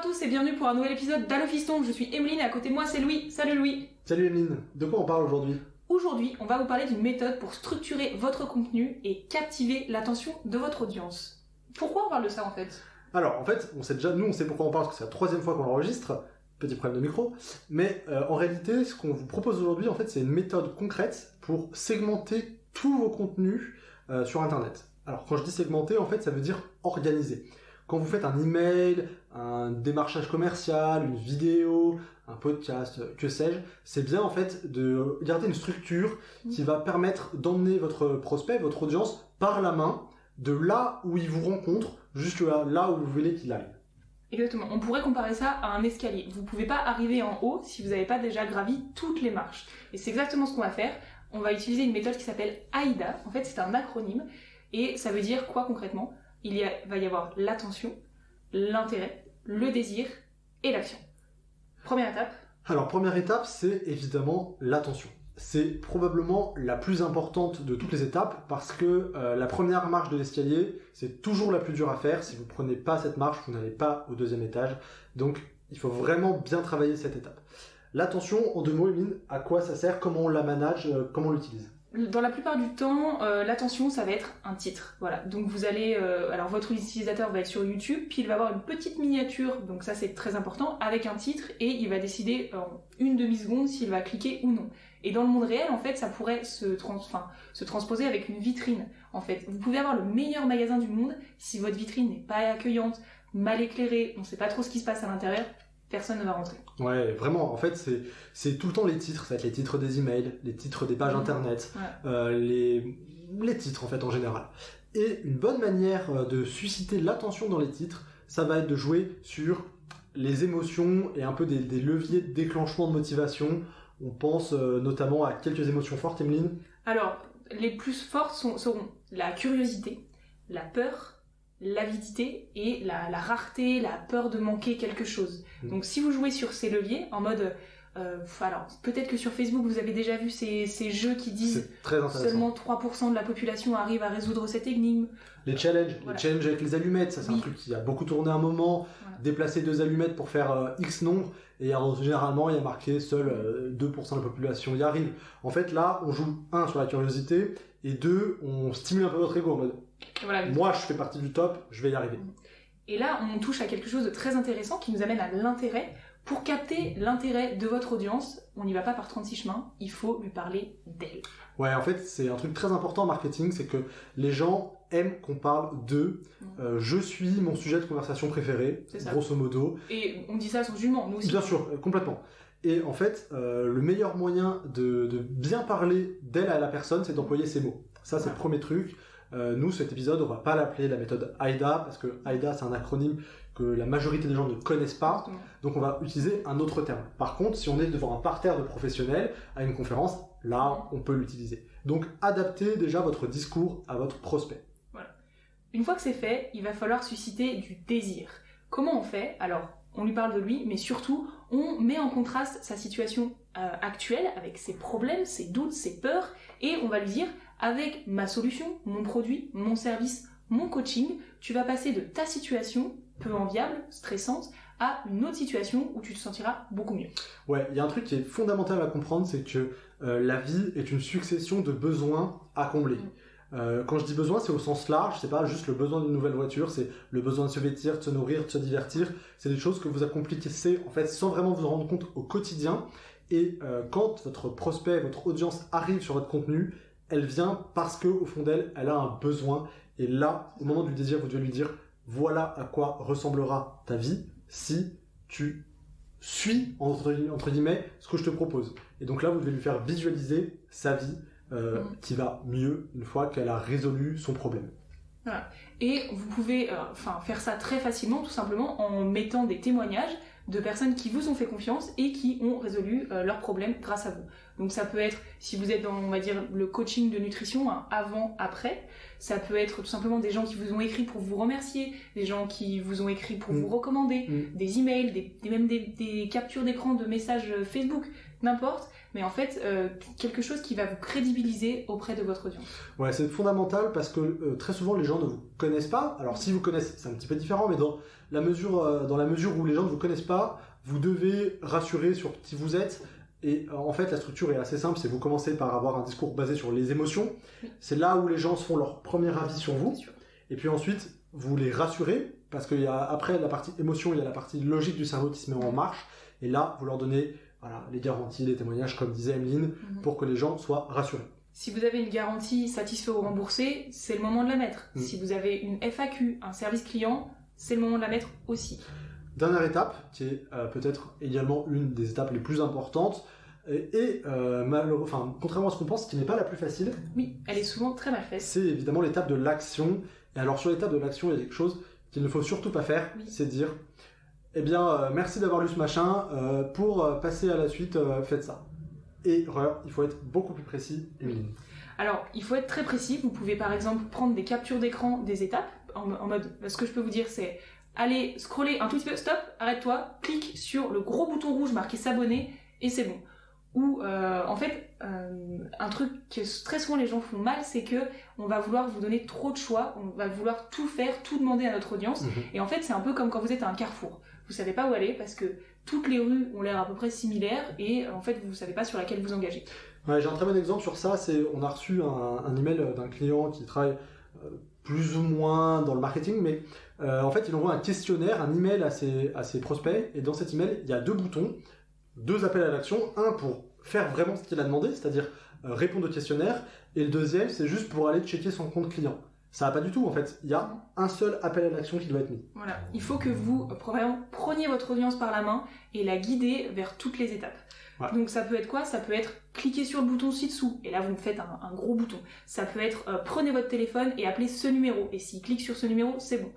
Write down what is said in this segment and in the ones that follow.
Bonjour à tous et bienvenue pour un nouvel épisode d'Allo Fiston. Je suis Emeline et à côté de moi c'est Louis. Salut Louis. Salut Emeline, de quoi on parle aujourd'hui ? Aujourd'hui, on va vous parler d'une méthode pour structurer votre contenu et captiver l'attention de votre audience. Pourquoi on parle de ça en fait ? Alors en fait, on sait pourquoi on parle, parce que c'est la 3e fois qu'on l'enregistre, petit problème de micro, mais en réalité, ce qu'on vous propose aujourd'hui, en fait, c'est une méthode concrète pour segmenter tous vos contenus sur Internet. Alors quand je dis segmenter, en fait, ça veut dire organiser. Quand vous faites un email, un démarchage commercial, une vidéo, un podcast, que sais-je, c'est bien en fait de garder une structure qui va permettre d'emmener votre prospect, votre audience, par la main, de là où il vous rencontre, jusqu'à là où vous voulez qu'il aille. Exactement, on pourrait comparer ça à un escalier. Vous pouvez pas arriver en haut si vous n'avez pas déjà gravi toutes les marches. Et c'est exactement ce qu'on va faire. On va utiliser une méthode qui s'appelle AIDA. En fait, c'est un acronyme. Et ça veut dire quoi concrètement ? Va y avoir l'attention, l'intérêt, le désir et l'action. Première étape. Alors, première étape, c'est évidemment l'attention. C'est probablement la plus importante de toutes les étapes parce que la première marche de l'escalier, c'est toujours la plus dure à faire. Si vous prenez pas cette marche, vous n'allez pas au 2e étage. Donc, il faut vraiment bien travailler cette étape. L'attention, en 2 mots, Emeline, à quoi ça sert ? Comment on la manage ? Comment on l'utilise ? Dans la plupart du temps, l'attention, ça va être un titre. Voilà. Donc vous allez, alors votre utilisateur va être sur YouTube, puis il va avoir une petite miniature, donc ça c'est très important, avec un titre, et il va décider en une demi-seconde s'il va cliquer ou non. Et dans le monde réel, en fait, ça pourrait se transposer avec une vitrine. En fait, vous pouvez avoir le meilleur magasin du monde, si votre vitrine n'est pas accueillante, mal éclairée, on sait pas trop ce qui se passe à l'intérieur, personne ne va rentrer. Ouais, vraiment, en fait, c'est tout le temps les titres. Ça va être les titres des emails, les titres des pages internet, les titres, en fait, en général. Et une bonne manière de susciter l'attention dans les titres, ça va être de jouer sur les émotions et un peu des leviers de déclenchement de motivation. On pense notamment à quelques émotions fortes, Emeline. Alors, les plus fortes seront la curiosité, la peur, l'avidité et la rareté, la peur de manquer quelque chose. Donc si vous jouez sur ces leviers en mode alors peut-être que sur Facebook vous avez déjà vu ces jeux qui disent seulement 3% de la population arrive à résoudre cette énigme. Les challenges avec les allumettes, ça c'est un truc qui a beaucoup tourné un moment. Déplacer 2 allumettes pour faire X nombre, et généralement il y a marqué seul 2% de la population y arrive. En fait là on joue 1 sur la curiosité et 2 on stimule un peu votre ego en mode moi je fais partie du top, je vais y arriver. Et là on touche à quelque chose de très intéressant qui nous amène à l'intérêt. Pour capter l'intérêt de votre audience, on n'y va pas par 36 chemins, il faut lui parler d'elle. Ouais, en fait, c'est un truc très important en marketing, c'est que les gens aiment qu'on parle d'eux. Je suis mon sujet de conversation préféré, grosso modo. Et on dit ça sans jugement, nous aussi. Bien sûr, complètement. Et en fait, le meilleur moyen de bien parler d'elle à la personne, c'est d'employer ces mots. Ça, c'est le premier truc. Nous, cet épisode, on va pas l'appeler la méthode AIDA, parce que AIDA, c'est un acronyme que la majorité des gens ne connaissent pas. Donc, on va utiliser un autre terme. Par contre, si on est devant un parterre de professionnels, à une conférence, là, on peut l'utiliser. Donc, adaptez déjà votre discours à votre prospect. Voilà. Une fois que c'est fait, il va falloir susciter du désir. Comment on fait ? Alors, on lui parle de lui, mais surtout, on met en contraste sa situation actuelle avec ses problèmes, ses doutes, ses peurs, et on va lui dire, avec ma solution, mon produit, mon service, mon coaching, tu vas passer de ta situation peu enviable, stressante, à une autre situation où tu te sentiras beaucoup mieux. Ouais, il y a un truc qui est fondamental à comprendre, c'est que la vie est une succession de besoins à combler. Quand je dis besoin, c'est au sens large, c'est pas juste le besoin d'une nouvelle voiture, c'est le besoin de se vêtir, de se nourrir, de se divertir. C'est des choses que vous accomplissez en fait sans vraiment vous en rendre compte au quotidien. Et quand votre prospect, votre audience arrive sur votre contenu, elle vient parce que au fond d'elle, elle a un besoin. Et là, au moment du désir, vous devez lui dire voilà à quoi ressemblera ta vie si tu suis entre guillemets ce que je te propose. Et donc là, vous devez lui faire visualiser sa vie qui va mieux une fois qu'elle a résolu son problème. Voilà. Et vous pouvez faire ça très facilement, tout simplement en mettant des témoignages de personnes qui vous ont fait confiance et qui ont résolu leurs problèmes grâce à vous. Donc ça peut être, si vous êtes dans, on va dire, le coaching de nutrition, avant, après, ça peut être tout simplement des gens qui vous ont écrit pour vous remercier, des gens qui vous ont écrit pour vous recommander, des emails, même des captures d'écran de messages Facebook, n'importe, mais en fait, quelque chose qui va vous crédibiliser auprès de votre audience. Ouais, c'est fondamental parce que très souvent les gens ne vous connaissent pas. Alors si vous connaissez, c'est un petit peu différent, mais dans la mesure où les gens ne vous connaissent pas, vous devez rassurer sur qui vous êtes. Et en fait, la structure est assez simple, c'est vous commencez par avoir un discours basé sur les émotions. Oui. C'est là où les gens se font leur premier avis sur vous. Et puis ensuite, vous les rassurez, parce qu'il y a après la partie émotion, il y a la partie logique du cerveau qui se met en marche. Et là, vous leur donnez les garanties, les témoignages, comme disait Emeline, pour que les gens soient rassurés. Si vous avez une garantie satisfait ou remboursée, c'est le moment de la mettre. Si vous avez une FAQ, un service client, c'est le moment de la mettre aussi. Dernière étape, qui est peut-être également une des étapes les plus importantes, contrairement à ce qu'on pense, qui n'est pas la plus facile. Oui, elle est souvent très mal faite. C'est évidemment l'étape de l'action. Et alors sur l'étape de l'action, il y a quelque chose qu'il ne faut surtout pas faire, c'est dire, merci d'avoir lu ce machin, pour passer à la suite, faites ça. Erreur, il faut être beaucoup plus précis, Emeline. Alors, il faut être très précis. Vous pouvez par exemple prendre des captures d'écran des étapes, en mode, ce que je peux vous dire c'est, allez scroller un tout petit peu, stop, arrête-toi, clique sur le gros bouton rouge marqué s'abonner et c'est bon. Ou un truc que très souvent les gens font mal, c'est que on va vouloir vous donner trop de choix, on va vouloir tout faire, tout demander à notre audience. Et en fait, c'est un peu comme quand vous êtes à un carrefour. Vous savez pas où aller parce que toutes les rues ont l'air à peu près similaires et en fait, vous savez pas sur laquelle vous engager. Ouais, j'ai un très bon exemple sur ça. On a reçu un email d'un client qui travaille plus ou moins dans le marketing, mais en fait, il envoie un questionnaire, un email à ses prospects, et dans cet email, il y a 2 boutons, 2 appels à l'action, un pour faire vraiment ce qu'il a demandé, c'est-à-dire répondre au questionnaire, et le deuxième, c'est juste pour aller checker son compte client. Ça va pas du tout, en fait. Il y a un seul appel à l'action qui doit être mis. Voilà. Il faut que vous preniez votre audience par la main et la guidez vers toutes les étapes. Ouais. Donc ça peut être quoi ? Ça peut être cliquer sur le bouton ci-dessous, et là vous me faites un gros bouton. Ça peut être prenez votre téléphone et appelez ce numéro, et s'il clique sur ce numéro, c'est bon.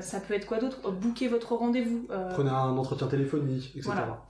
Ça peut être quoi d'autre ? Booker votre rendez-vous. Prenez un entretien téléphonique, etc. Voilà.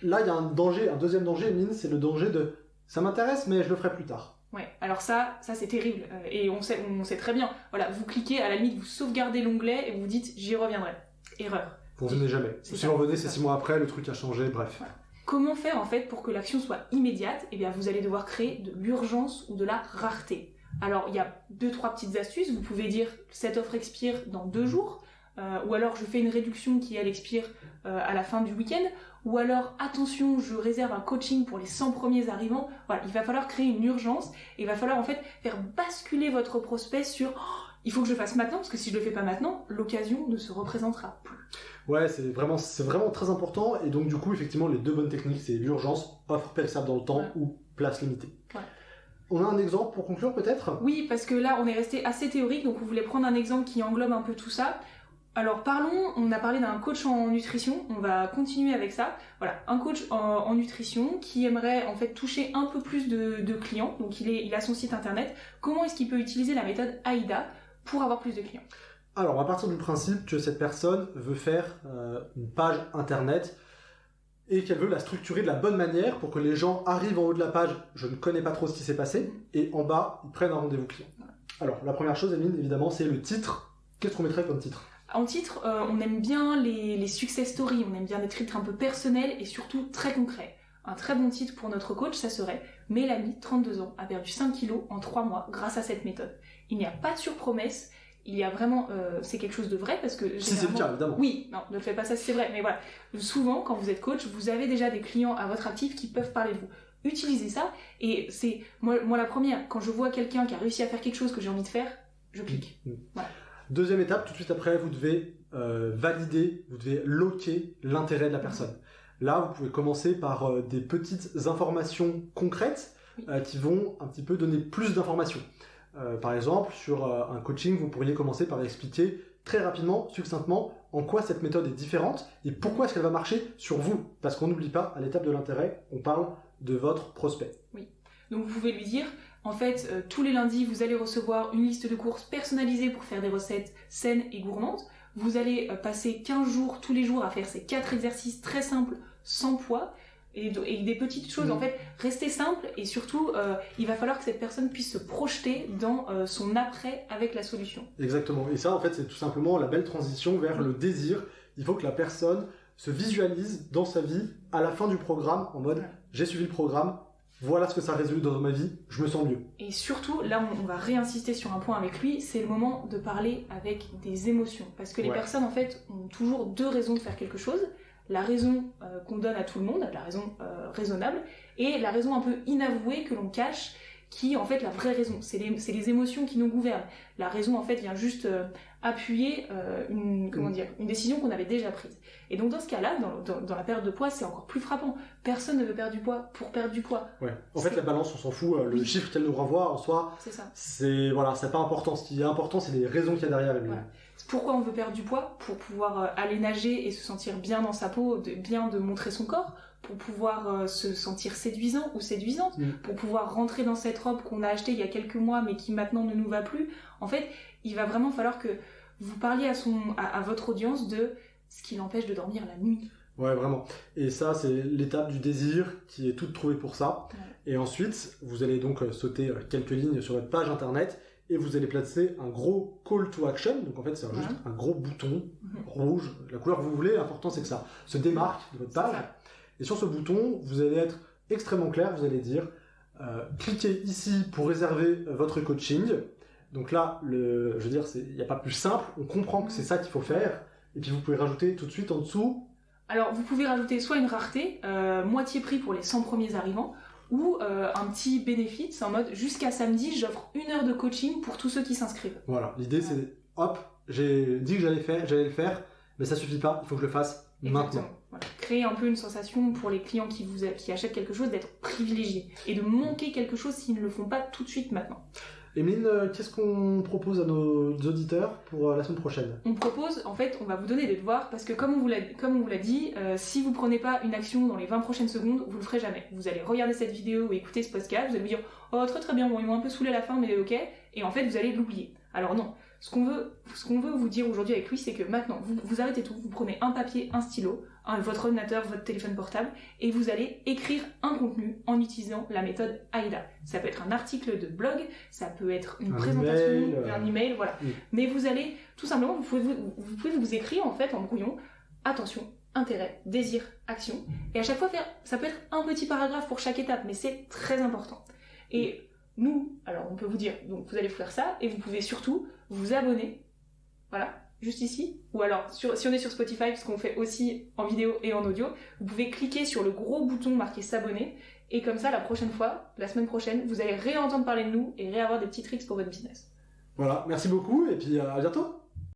Là, il y a un deuxième danger, Emeline, c'est le danger de « ça m'intéresse, mais je le ferai plus tard ». Ouais, alors ça c'est terrible, et on sait très bien. Voilà, vous cliquez, à la limite, vous sauvegardez l'onglet, et vous dites « j'y reviendrai ». Erreur. Vous revenez jamais. Si vous revenez, c'est 6 mois après, le truc a changé, bref. Voilà. Comment faire en fait pour que l'action soit immédiate ? Eh bien, vous allez devoir créer de l'urgence ou de la rareté. Alors, il y a 2-3 petites astuces. Vous pouvez dire cette offre expire dans 2 jours, ou alors je fais une réduction qui elle expire à la fin du week-end, ou alors attention, je réserve un coaching pour les 100 premiers arrivants. Voilà, il va falloir créer une urgence et il va falloir en fait faire basculer votre prospect sur il faut que je le fasse maintenant, parce que si je le fais pas maintenant, l'occasion ne se représentera plus. Ouais, c'est vraiment très important, et donc du coup, effectivement, les 2 bonnes techniques, c'est l'urgence, offre périssable dans le temps, ou place limitée. Ouais. On a un exemple pour conclure peut-être ? Oui, parce que là, on est resté assez théorique, donc on voulait prendre un exemple qui englobe un peu tout ça. Alors on a parlé d'un coach en nutrition, on va continuer avec ça. Voilà, un coach en nutrition qui aimerait en fait toucher un peu plus de clients, donc il a son site internet. Comment est-ce qu'il peut utiliser la méthode AIDA pour avoir plus de clients ? Alors, on va partir du principe que cette personne veut faire une page internet et qu'elle veut la structurer de la bonne manière pour que les gens arrivent en haut de la page, je ne connais pas trop ce qui s'est passé, et en bas, ils prennent un rendez-vous client. Alors, la première chose, Emeline, évidemment, c'est le titre. Qu'est-ce qu'on mettrait comme titre ? En titre, on aime bien les success stories, on aime bien des titres un peu personnels et surtout très concrets. Un très bon titre pour notre coach, ça serait « Mélanie, 32 ans, a perdu 5 kilos en 3 mois grâce à cette méthode ». Il n'y a pas de surpromesse, il y a vraiment... c'est quelque chose de vrai parce que... Si c'est le cas, évidemment. Oui, non, ne faites pas ça si c'est vrai, mais voilà. Souvent, quand vous êtes coach, vous avez déjà des clients à votre actif qui peuvent parler de vous. Utilisez ça, et c'est... Moi la première, quand je vois quelqu'un qui a réussi à faire quelque chose que j'ai envie de faire, je clique. Voilà. Deuxième étape, tout de suite après, vous devez valider, vous devez loquer l'intérêt de la personne. Là, vous pouvez commencer par des petites informations concrètes qui vont un petit peu donner plus d'informations. Par exemple, sur un coaching, vous pourriez commencer par expliquer très rapidement, succinctement, en quoi cette méthode est différente et pourquoi est-ce qu'elle va marcher sur vous. Parce qu'on n'oublie pas, à l'étape de l'intérêt, on parle de votre prospect. Oui. Donc vous pouvez lui dire... En fait, tous les lundis, vous allez recevoir une liste de courses personnalisée pour faire des recettes saines et gourmandes. Vous allez passer 15 jours tous les jours à faire ces 4 exercices très simples, sans poids. Et des petites choses, en fait, rester simple et surtout, il va falloir que cette personne puisse se projeter dans son après avec la solution. Exactement. Et ça, en fait, c'est tout simplement la belle transition vers le désir. Il faut que la personne se visualise dans sa vie à la fin du programme en mode j'ai suivi le programme, voilà ce que ça résulte dans ma vie, je me sens mieux. Et surtout, là, on va réinsister sur un point avec lui, c'est le moment de parler avec des émotions. Parce que les personnes, en fait, ont toujours deux raisons de faire quelque chose. La raison qu'on donne à tout le monde, la raison raisonnable, et la raison un peu inavouée que l'on cache, qui est en fait la vraie raison. C'est les émotions qui nous gouvernent. La raison en fait vient juste appuyer une décision qu'on avait déjà prise. Et donc dans ce cas-là, dans la perte de poids, c'est encore plus frappant. Personne ne veut perdre du poids pour perdre du poids. Ouais. En fait, la balance, on s'en fout. Le chiffre qu'elle nous renvoie en soi, c'est pas important. Ce qui est important, c'est les raisons qu'il y a derrière. Voilà. Pourquoi on veut perdre du poids? Pour pouvoir aller nager et se sentir bien dans sa peau, bien de montrer son corps, pour pouvoir se sentir séduisant ou séduisante, pour pouvoir rentrer dans cette robe qu'on a achetée il y a quelques mois mais qui maintenant ne nous va plus. En fait, il va vraiment falloir que vous parliez à votre audience de ce qui l'empêche de dormir la nuit. Ouais, vraiment. Et ça, c'est l'étape du désir qui est toute trouvée pour ça. Ouais. Et ensuite, vous allez donc sauter quelques lignes sur votre page internet et vous allez placer un gros call to action. Donc en fait, c'est juste un gros bouton rouge, la couleur que vous voulez. L'important, c'est que ça se démarque de votre page. Et sur ce bouton, vous allez être extrêmement clair. Vous allez dire cliquez ici pour réserver votre coaching. Donc là, je veux dire, il n'y a pas plus simple. On comprend que c'est ça qu'il faut faire. Et puis vous pouvez rajouter tout de suite en dessous. Alors vous pouvez rajouter soit une rareté, moitié prix pour les 100 premiers arrivants, ou un petit bénéfice en mode jusqu'à samedi, j'offre 1 heure de coaching pour tous ceux qui s'inscrivent. Voilà, l'idée c'est hop, j'ai dit que j'allais le faire, mais ça suffit pas, il faut que je le fasse maintenant. Voilà. Créer un peu une sensation pour les clients qui achètent quelque chose d'être privilégiés et de manquer quelque chose s'ils ne le font pas tout de suite maintenant. Emeline, qu'est-ce qu'on propose à nos auditeurs pour la semaine prochaine? On propose, en fait, on va vous donner des devoirs parce que comme on vous l'a dit, si vous prenez pas une action dans les 20 prochaines secondes, vous le ferez jamais. Vous allez regarder cette vidéo ou écouter ce podcast, vous allez vous dire « Oh, très très bien, bon, ils m'ont un peu saoulé à la fin, mais ok », et en fait, vous allez l'oublier. Alors non, ce qu'on veut vous dire aujourd'hui avec lui, c'est que maintenant, vous arrêtez tout, vous prenez un papier, un stylo, votre ordinateur, votre téléphone portable, et vous allez écrire un contenu en utilisant la méthode AIDA. Ça peut être un article de blog, ça peut être une présentation, un email, voilà. Mais vous allez, tout simplement, vous pouvez vous écrire en fait en brouillon, attention, intérêt, désir, action, et à chaque fois ça peut être un petit paragraphe pour chaque étape, mais c'est très important. Et nous, alors on peut vous dire, donc vous allez faire ça, et vous pouvez surtout vous abonner, voilà, juste ici, ou alors si on est sur Spotify, parce qu'on fait aussi en vidéo et en audio, vous pouvez cliquer sur le gros bouton marqué s'abonner, et comme ça, la semaine prochaine, vous allez réentendre parler de nous et réavoir des petits tricks pour votre business. Voilà, merci beaucoup, et puis à bientôt.